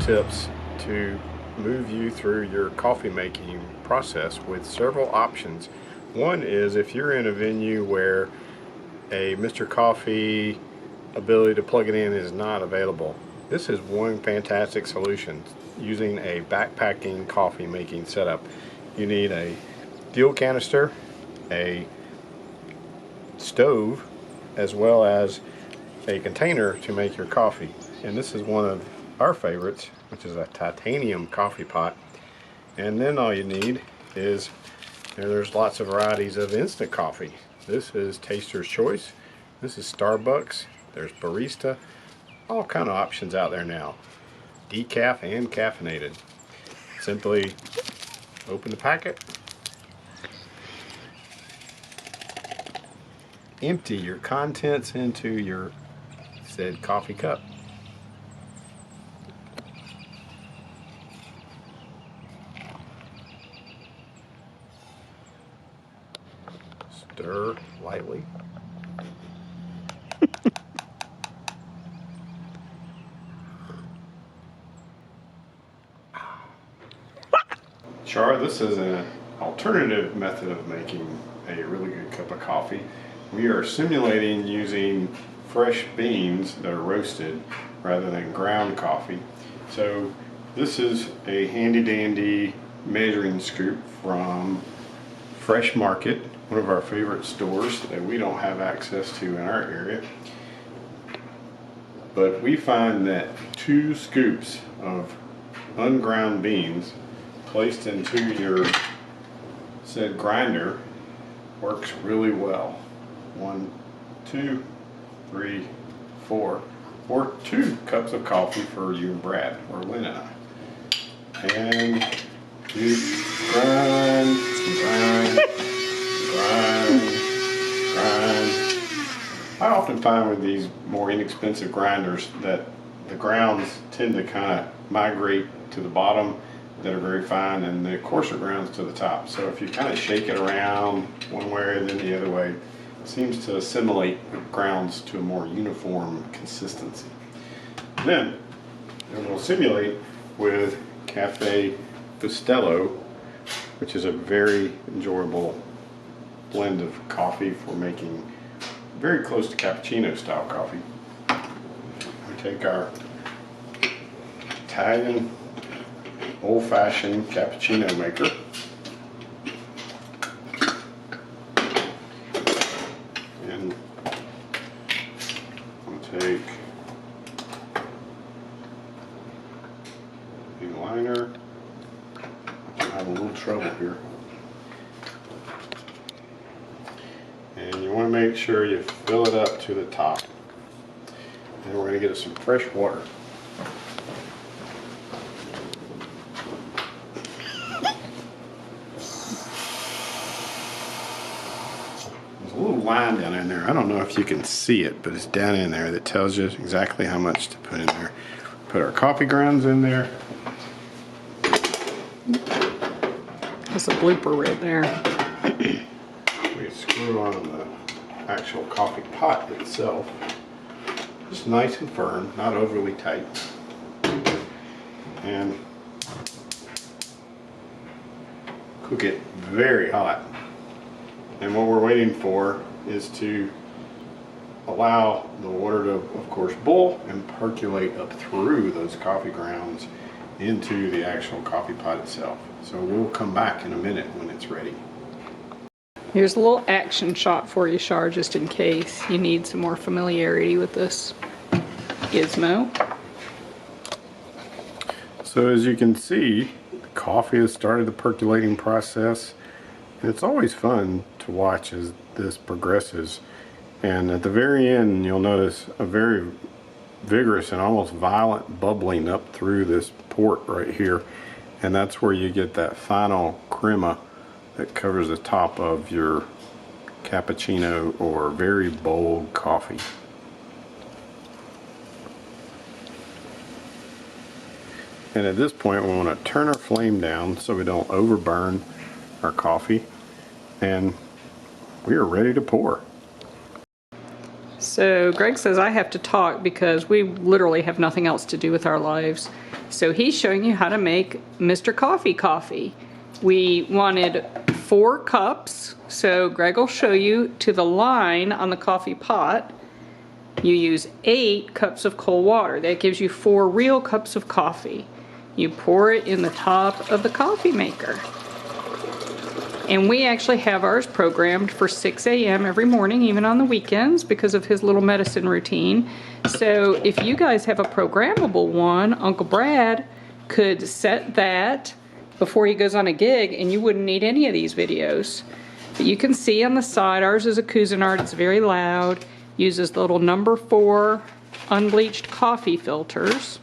tips to move you through your coffee making process with several options. One is if you're in a venue where a Mr. Coffee ability to plug it in is not available. This is one fantastic solution using a backpacking coffee making setup. You need a fuel canister, a stove, as well as a container to make your coffee. And this is one of our favorites, which is a titanium coffee pot. And then all you need is, there's lots of varieties of instant coffee. This is Taster's Choice. This is Starbucks. There's Barista. All kind of options out there now. Decaf and caffeinated. Simply open the packet. Empty your contents into your said coffee cup. Stir lightly. Char, this is an alternative method of making a really good cup of coffee. We are simulating using fresh beans that are roasted rather than ground coffee. So this is a handy dandy measuring scoop from Fresh Market, one of our favorite stores that we don't have access to in our area. But we find that 2 scoops of unground beans placed into your said grinder works really well. 1, 2, 3, 4, or 2 cups of coffee for you and Brad, or Lynn and I. And you grind, grind, grind, grind. I often find with these more inexpensive grinders that the grounds tend to kind of migrate to the bottom that are very fine, and the coarser grounds to the top. So if you kind of shake it around one way and then the other way, it seems to assimilate the grounds to a more uniform consistency. Then it will simulate with Cafe Bustelo, which is a very enjoyable blend of coffee for making very close to cappuccino style coffee. We take our Italian old-fashioned cappuccino maker, and we'll take a liner. I'm having a little trouble here. And you want to make sure you fill it up to the top. And we're going to get some fresh water. A little line down in there. I don't know if you can see it, but it's down in there that tells you exactly how much to put in there. Put our coffee grounds in there. That's a blooper right there. We screw on the actual coffee pot itself. Just nice and firm, not overly tight. And cook it very hot. And what we're waiting for is to allow the water to, of course, boil and percolate up through those coffee grounds into the actual coffee pot itself. So we'll come back in a minute when it's ready. Here's a little action shot for you, Char, just in case you need some more familiarity with this gizmo. So as you can see, the coffee has started the percolating process. And it's always fun to watch as this progresses. And at the very end, you'll notice a very vigorous and almost violent bubbling up through this port right here. And that's where you get that final crema that covers the top of your cappuccino or very bold coffee. And at this point, we want to turn our flame down so we don't overburn our coffee, and we are ready to pour. So Greg says I have to talk because we literally have nothing else to do with our lives. So he's showing you how to make Mr. Coffee coffee. We wanted 4 cups, so Greg will show you to the line on the coffee pot. You use 8 cups of cold water. That gives you 4 real cups of coffee. You pour it in the top of the coffee maker. And we actually have ours programmed for 6 a.m. every morning, even on the weekends, because of his little medicine routine. So if you guys have a programmable one, Uncle Brad could set that before he goes on a gig, and you wouldn't need any of these videos. But you can see on the side, ours is a Cuisinart. It's very loud. Uses the little number 4 unbleached coffee filters.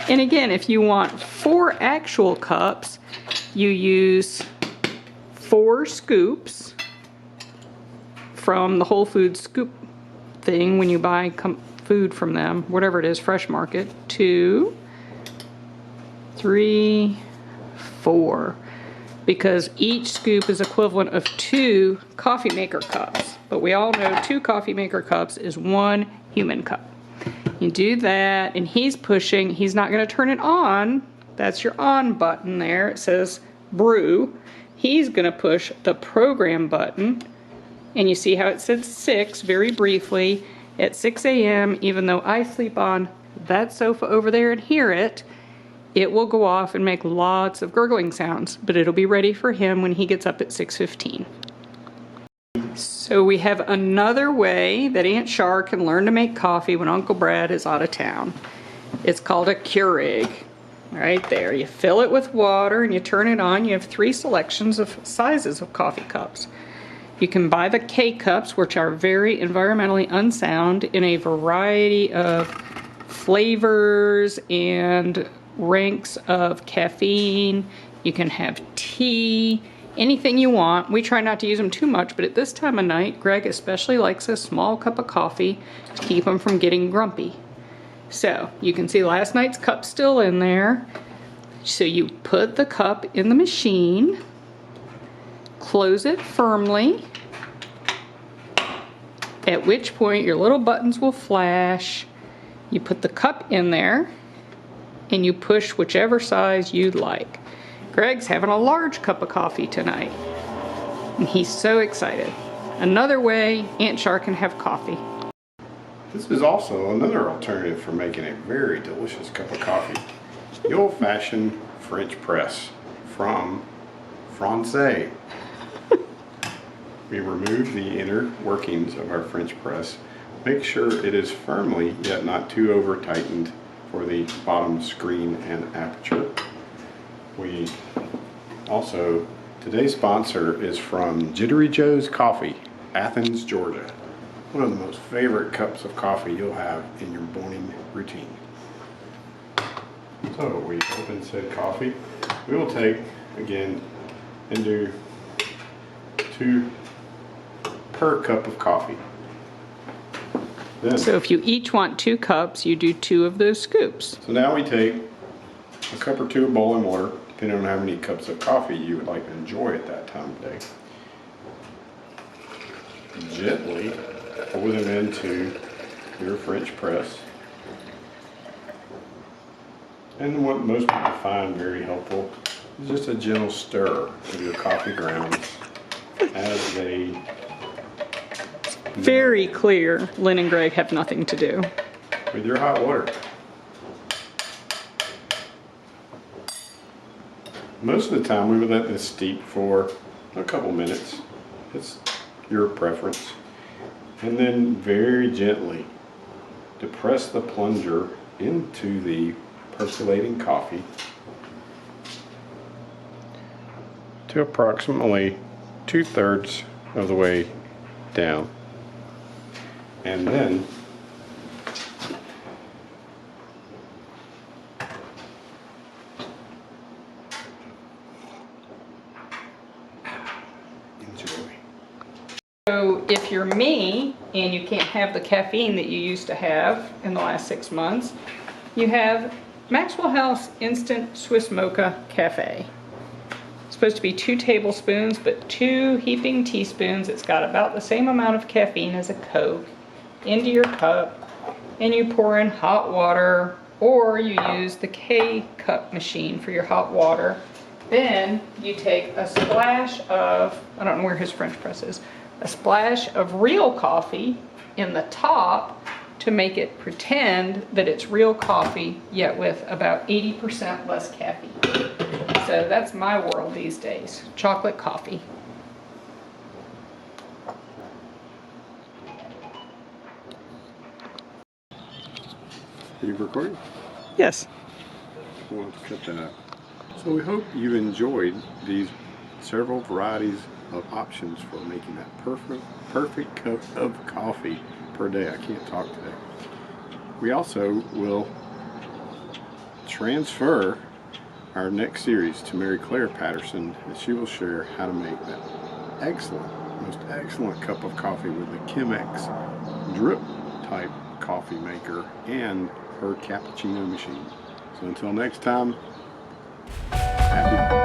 And again, if you want 4 actual cups, you use 4 scoops from the Whole Foods scoop thing when you buy food from them, whatever it is, Fresh Market. 2, 3, 4. Because each scoop is equivalent of 2 coffee maker cups. But we all know 2 coffee maker cups is 1 human cup. You do that, and he's pushing. He's not going to turn it on. That's your on button there. It says brew. He's going to push the program button. And you see how it says 6 very briefly. At 6 a.m., even though I sleep on that sofa over there and hear it, it will go off and make lots of gurgling sounds, but it'll be ready for him when he gets up at 6:15. So we have another way that Aunt Char can learn to make coffee when Uncle Brad is out of town. It's called a Keurig. Right there. You fill it with water and you turn it on. You have 3 selections of sizes of coffee cups. You can buy the K-Cups, which are very environmentally unsound, in a variety of flavors and ranks of caffeine. You can have tea, anything you want. We try not to use them too much, but at this time of night, Greg especially likes a small cup of coffee to keep him from getting grumpy. So you can see last night's cup still in there. So you put the cup in the machine, close it firmly, at which point your little buttons will flash. You put the cup in there and you push whichever size you'd like. Greg's having a large cup of coffee tonight, and he's so excited. Another way Aunt Char can have coffee. This is also another alternative for making a very delicious cup of coffee. The old-fashioned French press from Francais. We remove the inner workings of our French press. Make sure it is firmly yet not too over tightened for the bottom screen and aperture. We also, today's sponsor is from Jittery Joe's Coffee, Athens, Georgia. One of the most favorite cups of coffee you'll have in your morning routine. So we open said coffee. We will take, again, and do 2 per cup of coffee. Then, So if you each want 2 cups, you do 2 of those scoops. so now we take a cup or 2 of boiling water, depending on how many cups of coffee you would like to enjoy at that time of day. Gently pour them into your French press. And what most people find very helpful is just a gentle stir of your coffee grounds as they... Very clear, Lynn and Greg have nothing to do. with your hot water. Most of the time we would let this steep for a couple minutes. It's your preference. And then very gently depress the plunger into the percolating coffee to approximately 2/3 of the way down. And then enjoy. So if you're me and you can't have the caffeine that you used to have in the last 6 months, you have Maxwell House Instant Swiss Mocha Cafe. It's supposed to be 2 tablespoons, but 2 heaping teaspoons. It's got about the same amount of caffeine as a Coke into your cup, and you pour in hot water or you use the K-cup machine for your hot water. Then you take a splash of, I don't know where his French press is, a splash of real coffee in the top to make it pretend that it's real coffee, yet with about 80% less caffeine. So that's my world these days, chocolate coffee. Are you recording? Yes. We'll have to cut that out. So we hope you enjoyed these several varieties of options for making that perfect cup of coffee per day. I can't talk today. We also will transfer our next series to Mary Claire Patterson, and she will share how to make that most excellent cup of coffee with the Chemex drip type coffee maker and her cappuccino machine. So until next time, happy